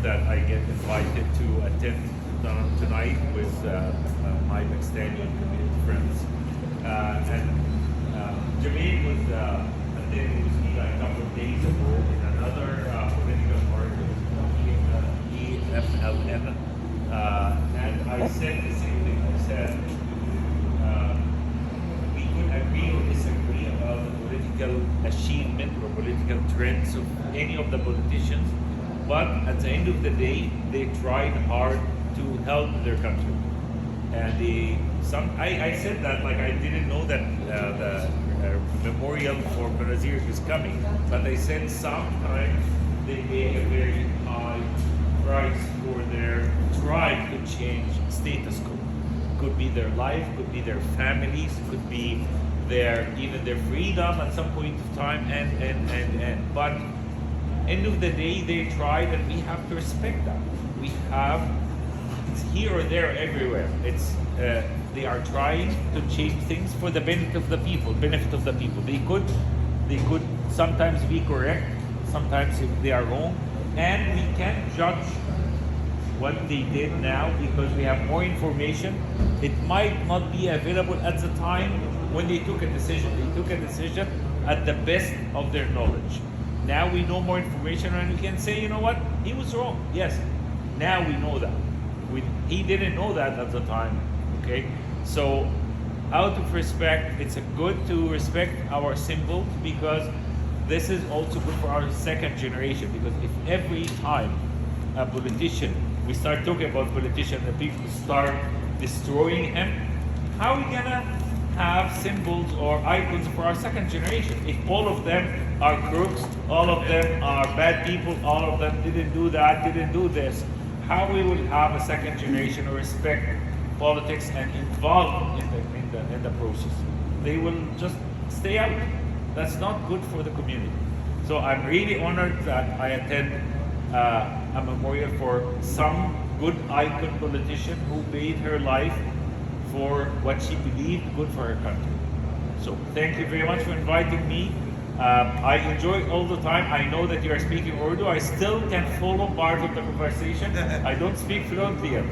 that I get invited to attend tonight with my Pakistani community friends. And Jameel was attending with me like a couple of days ago in another political party, EFLN. And I said the same thing. I said we could agree or disagree about the political achievement or political trends of any of the politicians, but at the end of the day, they tried hard to help their country. And I said that like I didn't know that the memorial for Nظیر is coming, but I said sometimes they pay a very high price for their tribe to change status quo. Could be their life, could be their families, could be even their freedom at some point of time, and but end of the day they tried, and we have to respect that. We have, it's here or there everywhere. It's they are trying to change things for the benefit of the people. They could sometimes be correct, sometimes they are wrong, and we can't judge what they did now because we have more information. It might not be available at the time when they took a decision. They took a decision at the best of their knowledge. Now we know more information and we can say, you know what, he was wrong. Yes, now we know that. He didn't know that at the time, okay? So out of respect, it's good to respect our symbols because this is also good for our second generation, because if every time a politician, we start talking about politicians and people start destroying him, how are we gonna have symbols or icons for our second generation? If all of them are crooks, all of them are bad people, all of them didn't do that, didn't do this, how we will have a second generation who respect politics and involved in the process? They will just stay out. That's not good for the community. So I'm really honored that I attend a memorial for some good icon politician who paid her life for what she believed good for her country. So thank you very much for inviting me. I enjoy all the time. I know that you are speaking Urdu. I still can follow part of the conversation. I don't speak fluently yet.